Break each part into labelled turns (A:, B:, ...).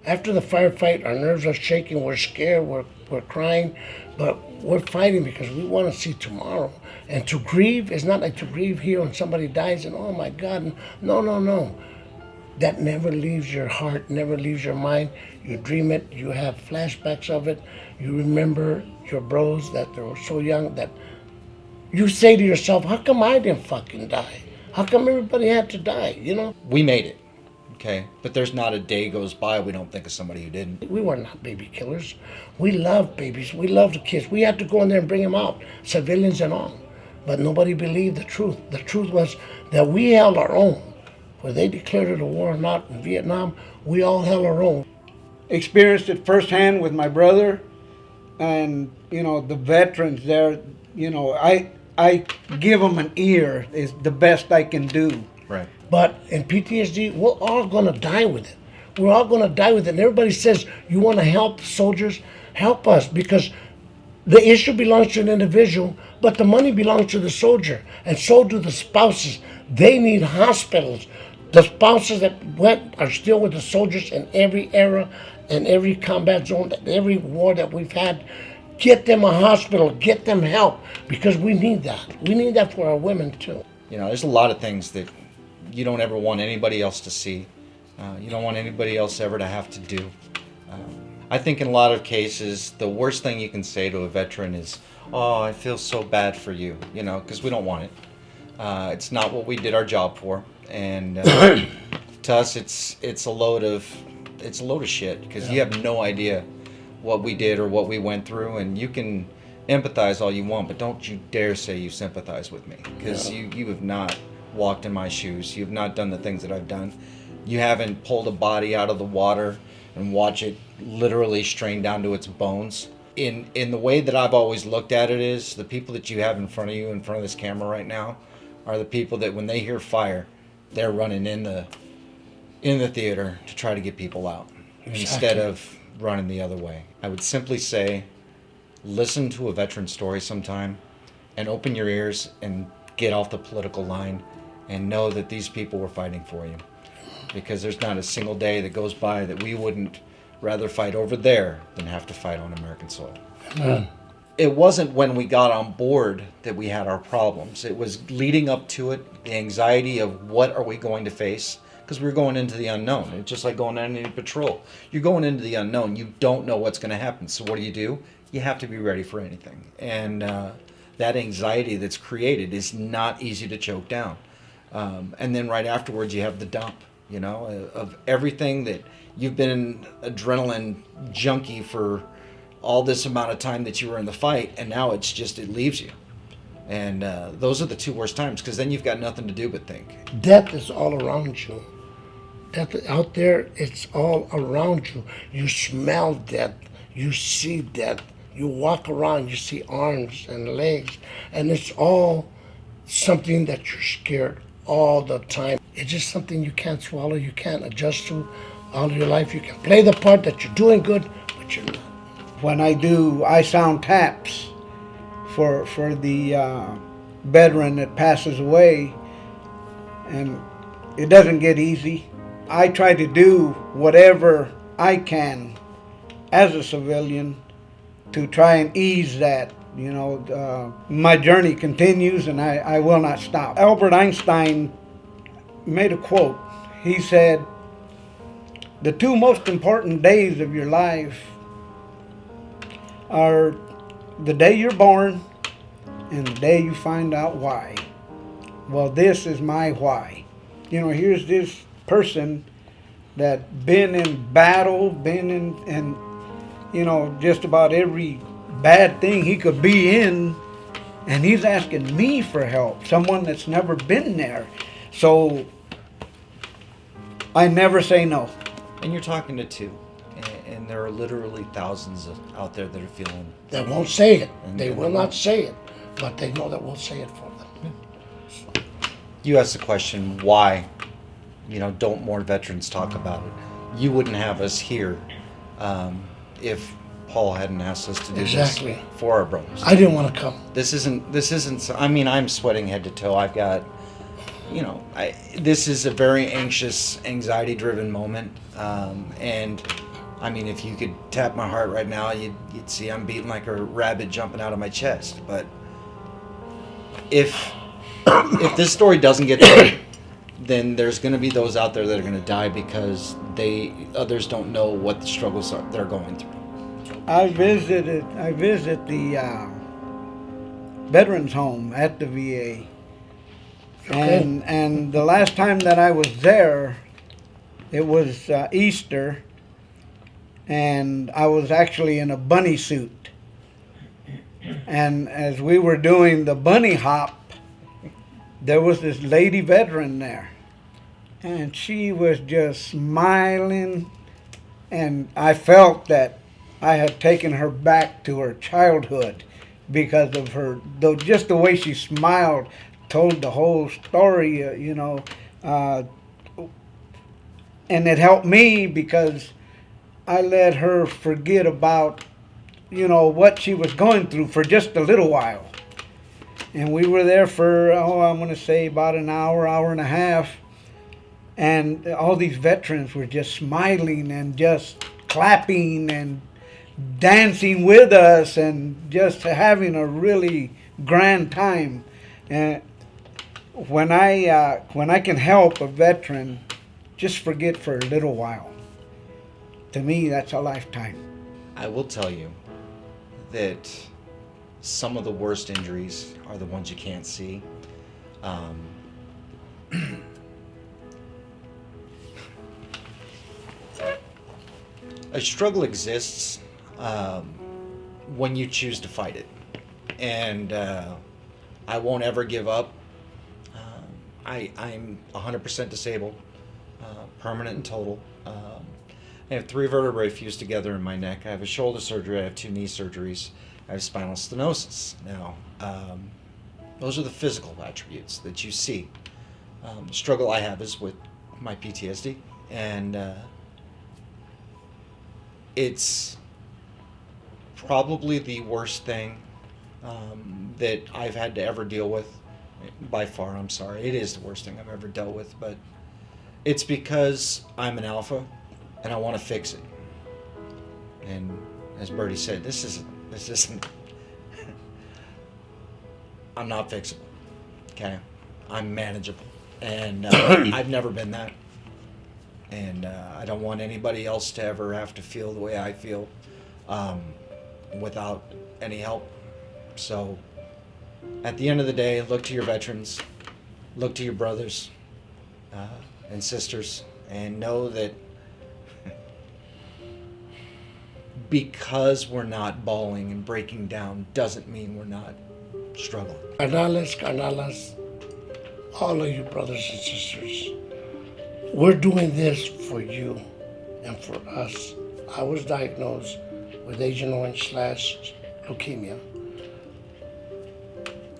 A: After the firefight, our nerves are shaking, we're scared, we're crying, but we're fighting because we want to see tomorrow. And to grieve is not like to grieve here when somebody dies and oh my God, no, no, no. That never leaves your heart, never leaves your mind. You dream it, you have flashbacks of it, you remember your bros that they were so young that you say to yourself, how come I didn't fucking die? How come everybody had to die, you know?
B: We made it, okay? But there's not a day goes by we don't think of somebody who didn't.
A: We were not baby killers. We love babies. We love the kids. We had to go in there and bring them out, civilians and all. But nobody believed the truth. The truth was that we held our own. Whether they declared it a war or not in Vietnam, we all held our own.
C: Experienced it firsthand with my brother and, the veterans there. I give them an ear is the best I can do.
B: Right.
A: But in PTSD, we're all gonna die with it. We're all gonna die with it. And everybody says, you wanna help soldiers? Help us, because the issue belongs to an individual, but the money belongs to the soldier. And so do the spouses. They need hospitals. The spouses that went are still with the soldiers in every era and every combat zone, every war that we've had. Get them a hospital, get them help, because we need that. We need that for our women too.
B: There's a lot of things that you don't ever want anybody else to see. You don't want anybody else ever to have to do. I think in a lot of cases, the worst thing you can say to a veteran is, oh, I feel so bad for you, because we don't want it. It's not what we did our job for. And to us, it's a load of shit, because you have no idea what we did or what we went through, and you can empathize all you want, but don't you dare say you sympathize with me, because you have not walked in my shoes. You have not done the things that I've done. You haven't pulled a body out of the water and watch it literally strain down to its bones. In the way that I've always looked at it is, the people that you have in front of you, in front of this camera right now, are the people that when they hear fire, they're running in the theater to try to get people out, instead of running the other way. I would simply say, listen to a veteran story sometime and open your ears and get off the political line and know that these people were fighting for you, because there's not a single day that goes by that we wouldn't rather fight over there than have to fight on American soil. It wasn't when we got on board that we had our problems. It was leading up to it, the anxiety of what are we going to face, because we're going into the unknown. It's just like going on any patrol. You're going into the unknown. You don't know what's going to happen. So what do? You have to be ready for anything. And that anxiety that's created is not easy to choke down. And then right afterwards, you have the dump, of everything that you've been an adrenaline junkie for all this amount of time that you were in the fight, and now it leaves you. And those are the two worst times, because then you've got nothing to do but think.
A: Death is all around you. Death out there, it's all around you. You smell death. You see death. You walk around, you see arms and legs, and it's all something that you're scared all the time. It's just something you can't swallow, you can't adjust to all of your life. You can play the part that you're doing good, but you're not.
C: When I sound taps for the veteran that passes away, and it doesn't get easy. I try to do whatever I can as a civilian to try and ease that. My journey continues, and I will not stop. Albert Einstein made a quote. He said, "The two most important days of your life are the day you're born and the day you find out why." Well, this is my why. Here's this person that been in battle, been in just about every bad thing he could be in, and he's asking me for help, someone that's never been there. So I never say no.
B: And you're talking to two, and there are literally thousands out there that are feeling...
A: They won't say it. They will not say it, but they know that we'll say it for them.
B: So. You asked the question, why, don't more veterans talk about it? You wouldn't have us here if Paul hadn't asked us to do this for our brothers.
A: I didn't want to come.
B: This isn't, I'm sweating head to toe. I've got, this is a very anxious, anxiety-driven moment. And I mean, if you could tap my heart right now, you'd see I'm beating like a rabbit jumping out of my chest. But if this story doesn't get told, then there's going to be those out there that are going to die because others don't know what the struggles they're going through.
C: I visit the veterans home at the VA, and the last time that I was there, it was Easter, and I was actually in a bunny suit. And as we were doing the bunny hop, there was this lady veteran there, and she was just smiling, and I felt that I had taken her back to her childhood because of her, though just the way she smiled told the whole story, and it helped me because I let her forget about, what she was going through for just a little while. And we were there for, I'm going to say about an hour, hour and a half. And all these veterans were just smiling and just clapping and dancing with us and just having a really grand time. And when I can help a veteran just forget for a little while, to me, that's a lifetime.
B: I will tell you that some of the worst injuries are the ones you can't see. A struggle exists when you choose to fight it. And I won't ever give up. I'm 100% disabled, permanent and total. I have 3 vertebrae fused together in my neck. I have a shoulder surgery. I have 2 knee surgeries. I have spinal stenosis. Now, those are the physical attributes that you see. The struggle I have is with my PTSD, and it's probably the worst thing that I've had to ever deal with. By far, I'm sorry. It is the worst thing I've ever dealt with, but it's because I'm an alpha and I want to fix it. And as Bertie said, this isn't I'm not fixable. Okay? I'm manageable. And I've never been that. And I don't want anybody else to ever have to feel the way I feel without any help. So at the end of the day, look to your veterans, look to your brothers and sisters, and know that because we're not bawling and breaking down doesn't mean we're not struggling.
A: Carnalas, all of you brothers and sisters, we're doing this for you and for us. I was diagnosed with Agent Orange / leukemia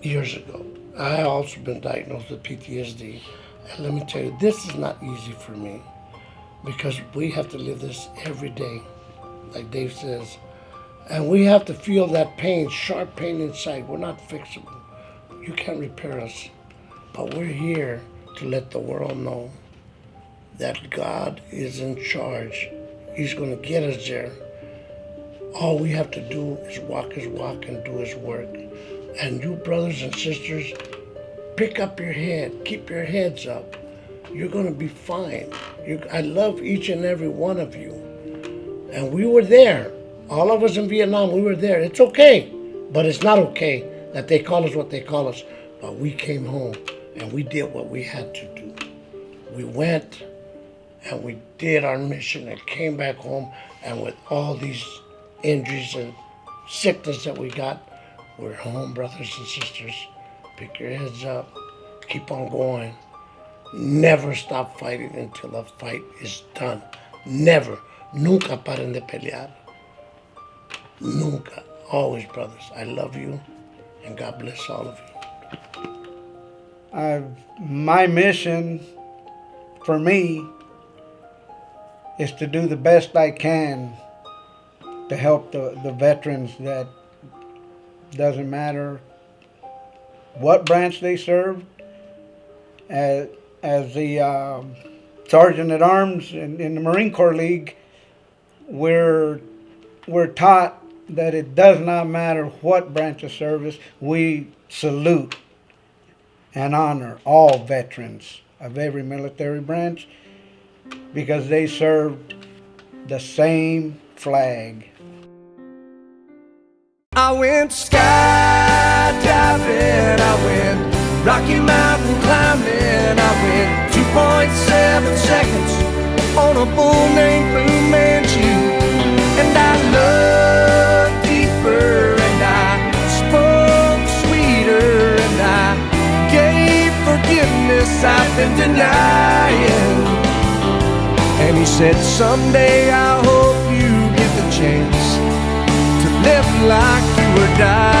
A: years ago. I also been diagnosed with PTSD. And let me tell you, this is not easy for me because we have to live this every day, like Dave says. And we have to feel that pain, sharp pain inside. We're not fixable. You can't repair us. But we're here to let the world know that God is in charge. He's going to get us there. All we have to do is walk His walk and do His work. And you brothers and sisters, pick up your head. Keep your heads up. You're going to be fine. I love each and every one of you. And we were there. All of us in Vietnam, we were there. It's okay. But it's not okay that they call us what they call us. But we came home and we did what we had to do. We went and we did our mission and came back home. And with all these injuries and sickness that we got, we're home, brothers and sisters. Pick your heads up. Keep on going. Never stop fighting until the fight is done. Never. Nunca paren de pelear. Nunca. Always, brothers. I love you, and God bless all of you.
C: My mission for me is to do the best I can to help the veterans. That doesn't matter what branch they served. As the Sergeant at Arms in the Marine Corps League, we're taught that it does not matter what branch of service. We salute and honor all veterans of every military branch because they served the same flag.
D: I went skydiving, I went Rocky Mountain climbing, I went 2.7 seconds on a bull named Fu Manchu. And I looked deeper and I spoke sweeter and I gave forgiveness I've been denying. And he said, someday I hope you get the chance to live like you were dying.